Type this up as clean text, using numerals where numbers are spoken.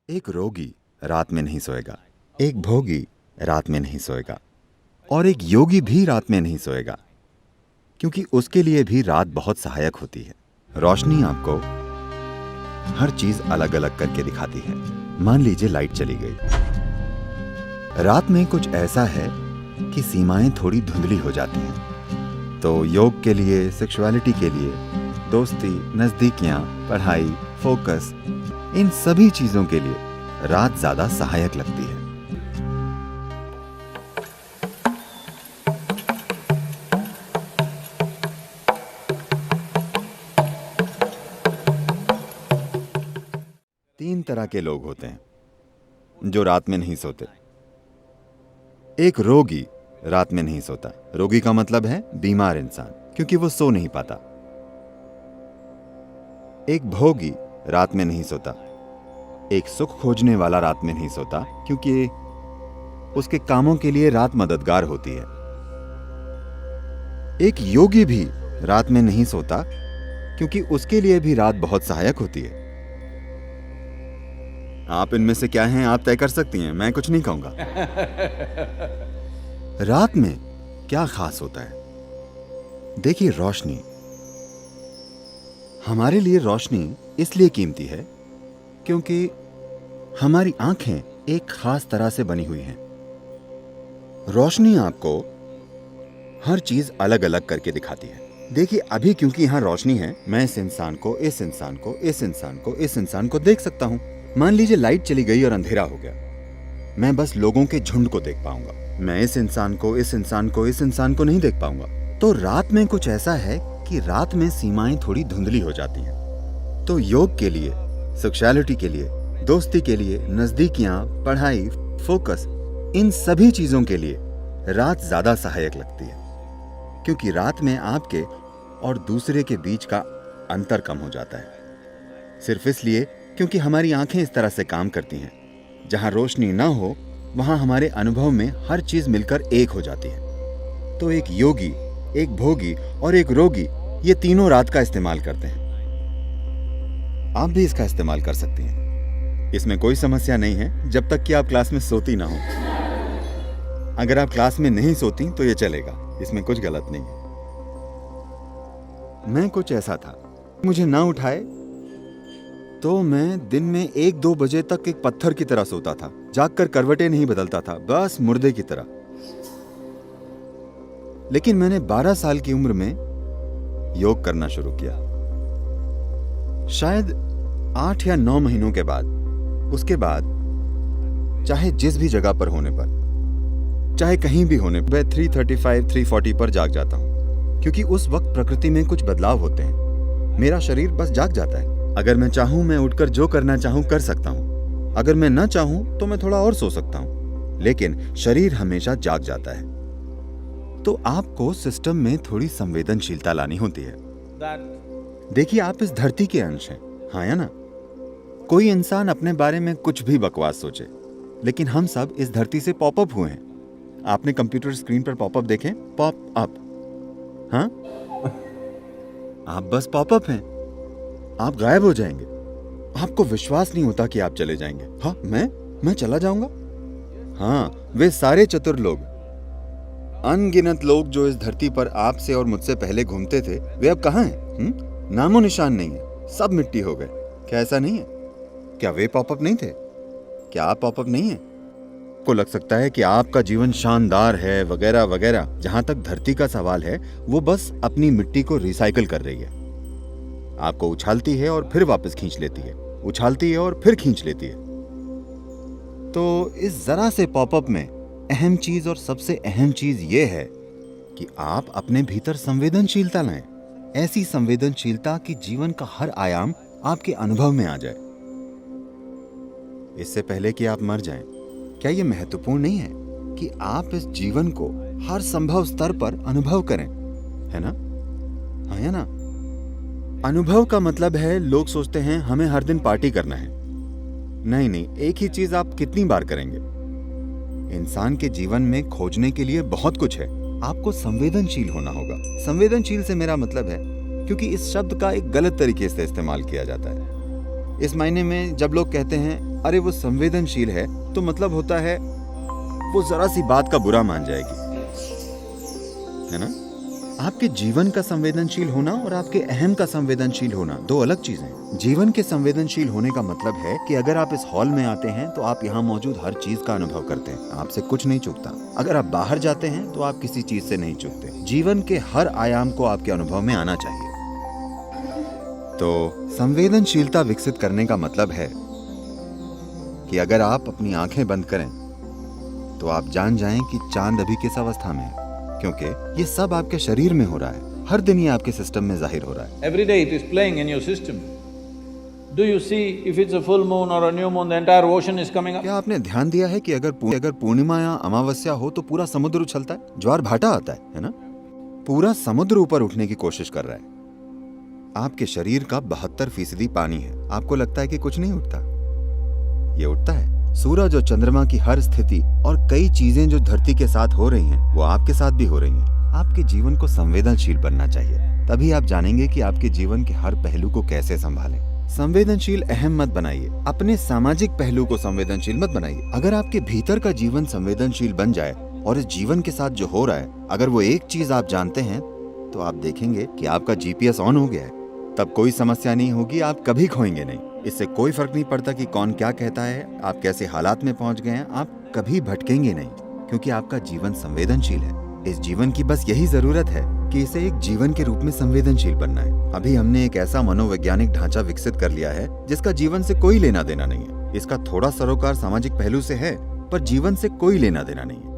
एक रोगी रात में नहीं सोएगा, एक भोगी रात में नहीं सोएगा और एक योगी भी रात में नहीं सोएगा, क्योंकि उसके लिए भी रात बहुत सहायक होती है। रोशनी आपको हर चीज अलग अलग करके दिखाती है। मान लीजिए लाइट चली गई। रात में कुछ ऐसा है कि सीमाएं थोड़ी धुंधली हो जाती हैं। तो योग के लिए, सेक्सुअलिटी के लिए, दोस्ती, नजदीकियां, पढ़ाई, फोकस, इन सभी चीजों के लिए रात ज्यादा सहायक लगती है। तीन तरह के लोग होते हैं जो रात में नहीं सोते। एक रोगी रात में नहीं सोता। रोगी का मतलब है बीमार इंसान, क्योंकि वो सो नहीं पाता। एक भोगी रात में नहीं सोता। एक सुख खोजने वाला रात में नहीं सोता, क्योंकि उसके कामों के लिए रात मददगार होती है। एक योगी भी रात में नहीं सोता, क्योंकि उसके लिए भी रात बहुत सहायक होती है। आप इनमें से क्या हैं, आप तय कर सकती हैं, मैं कुछ नहीं कहूंगा। रात में क्या खास होता है? देखिए, रोशनी। हमारे लिए रोशनी इसलिए कीमती है क्योंकि हमारी आंखें एक खास तरह से बनी हुई हैं। रोशनी आपको हर चीज अलग अलग करके दिखाती है। देखिए, अभी क्योंकि यहां रोशनी है, मैं इस इंसान को, इस इंसान को, इस इंसान को, इस इंसान को देख सकता हूं। मान लीजिए लाइट चली गई और अंधेरा हो गया, मैं बस लोगों के झुंड को देख पाऊंगा। मैं इस इंसान को, इस इंसान को, इस इंसान को नहीं देख पाऊंगा। तो रात में कुछ ऐसा है कि रात में सीमाएं थोड़ी धुंधली हो जाती हैं। तो योग के लिए, सेक्सुअलिटी के लिए, दोस्ती के लिए, नजदीकियां, पढ़ाई, फोकस, इन सभी चीजों के लिए रात ज्यादा सहायक लगती है, क्योंकि रात में आपके और दूसरे के बीच का अंतर कम हो जाता है। सिर्फ इसलिए क्योंकि हमारी आंखें इस तरह से काम करती हैं। जहां रोशनी ना हो, वहां हमारे अनुभव में हर चीज मिलकर एक हो जाती है। तो एक योगी, एक भोगी और एक रोगी, ये तीनों रात का इस्तेमाल करते हैं। आप भी इसका इस्तेमाल कर सकती हैं। इसमें कोई समस्या नहीं है, जब तक कि आप क्लास में सोती ना हो। अगर आप क्लास में नहीं सोती तो ये चलेगा, इसमें कुछ गलत नहीं है। मैं कुछ ऐसा था, मुझे ना उठाए तो मैं दिन में 1-2 बजे तक एक पत्थर की तरह सोता था। जागकर करवटें नहीं बदलता था, बस मुर्दे की तरह। लेकिन मैंने 12 साल की उम्र में योग करना शुरू किया। शायद 8 या 9 महीनों के बाद, उसके बाद चाहे जिस भी जगह पर होने पर, चाहे कहीं भी होने पर, 3:35, 3:40 पर जाग जाता हूं, क्योंकि उस वक्त प्रकृति में कुछ बदलाव होते हैं। मेरा शरीर बस जाग जाता है। अगर मैं चाहूं, मैं उठकर जो करना चाहूं कर सकता हूं। अगर मैं ना चाहूं तो मैं थोड़ा और सो सकता हूं, लेकिन शरीर हमेशा जाग जाता है। तो आपको सिस्टम में थोड़ी संवेदनशीलता लानी होती है। देखिए, आप इस धरती के अंश हैं, हाँ या ना? कोई इंसान अपने बारे में कुछ भी बकवास सोचे, लेकिन हम सब इस धरती से पॉपअप हुए हैं। आपने कंप्यूटर स्क्रीन पर पॉपअप देखे? पॉप अप, हाँ? आप बस पॉपअप हैं। आप गायब हो जाएंगे। आपको विश्वास नहीं होता कि आप चले जाएंगे। हाँ, मैं चला जाऊंगा? हाँ, वे सारे चतुर लोग, अनगिनत लोग जो इस धरती पर आपसे और मुझसे पहले घूमते थे, वे अब कहाँ हैं? नामो निशान नहीं है, सब मिट्टी हो गए। क्या ऐसा नहीं है? क्या वे पॉपअप नहीं थे? क्या आप पॉपअप नहीं है? को लग सकता है कि आपका जीवन शानदार है, वगैरह वगैरह। जहां तक धरती का सवाल है, वो बस अपनी मिट्टी को रिसाइकिल कर रही है। आपको उछालती है और फिर वापस खींच लेती है, उछालती है और फिर खींच लेती है। तो इस जरा से पॉपअप में अहम चीज, और सबसे अहम चीज ये है कि आप अपने भीतर संवेदनशीलता लाएं। ऐसी संवेदनशीलता कि जीवन का हर आयाम आपके अनुभव में आ जाए, इससे पहले कि आप मर जाएं। क्या यह महत्वपूर्ण नहीं है कि आप इस जीवन को हर संभव स्तर पर अनुभव करें, है ना? हाँ या ना? अनुभव का मतलब है, लोग सोचते हैं हमें हर दिन पार्टी करना है। नहीं, एक ही चीज आप कितनी बार करेंगे? इंसान के जीवन में खोजने के लिए बहुत कुछ है। आपको संवेदनशील होना होगा। संवेदनशील से मेरा मतलब है, क्योंकि इस शब्द का एक गलत तरीके से इस्तेमाल किया जाता है। इस मायने में जब लोग कहते हैं अरे वो संवेदनशील है, तो मतलब होता है वो जरा सी बात का बुरा मान जाएगी, है ना। आपके जीवन का संवेदनशील होना और आपके अहम का संवेदनशील होना दो अलग चीजें हैं। जीवन के संवेदनशील होने का मतलब है कि अगर आप इस हॉल में आते हैं तो आप यहाँ मौजूद हर चीज का अनुभव करते हैं, आपसे कुछ नहीं चूकता। अगर आप बाहर जाते हैं तो आप किसी चीज से नहीं चूकते। जीवन के हर आयाम को आपके अनुभव में आना चाहिए। तो संवेदनशीलता विकसित करने का मतलब है कि अगर आप अपनी आंखें बंद करें तो आप जान जाएं कि चांद अभी किस अवस्था में है, क्योंकि ये सब आपके शरीर में हो रहा है। हर दिन ये आपके सिस्टम में जाहिर हो रहा है। Every day it is playing in your system. Do you see if it's a full moon or a new moon, the entire ocean is coming up? क्या आपने ध्यान दिया है कि अगर पूर्णिमा या अमावस्या हो तो पूरा समुद्र उछलता है, ज्वार भाटा आता है ना। पूरा समुद्र ऊपर उठने की कोशिश कर रहा है। आपके शरीर का 72% पानी है। आपको लगता है कि कुछ नहीं उठता, ये उठता है। सूरज और चंद्रमा की हर स्थिति और कई चीजें जो धरती के साथ हो रही हैं, वो आपके साथ भी हो रही हैं। आपके जीवन को संवेदनशील बनना चाहिए, तभी आप जानेंगे कि आपके जीवन के हर पहलू को कैसे संभालें। संवेदनशील अहम मत बनाइए, अपने सामाजिक पहलू को संवेदनशील मत बनाइए। अगर आपके भीतर का जीवन संवेदनशील बन जाए और इस जीवन के साथ जो हो रहा है, अगर वो एक चीज आप जानते हैं, तो आप देखेंगे कि आपका जीपीएस ऑन हो गया है। तब कोई समस्या नहीं होगी, आप कभी खोएंगे नहीं। इससे कोई फर्क नहीं पड़ता कि कौन क्या कहता है, आप कैसे हालात में पहुंच गए हैं, आप कभी भटकेंगे नहीं, क्योंकि आपका जीवन संवेदनशील है। इस जीवन की बस यही जरूरत है कि इसे एक जीवन के रूप में संवेदनशील बनना है। अभी हमने एक ऐसा मनोवैज्ञानिक ढांचा विकसित कर लिया है जिसका जीवन से कोई लेना देना नहीं है। इसका थोड़ा सरोकार सामाजिक पहलू से है, पर जीवन से कोई लेना देना नहीं है।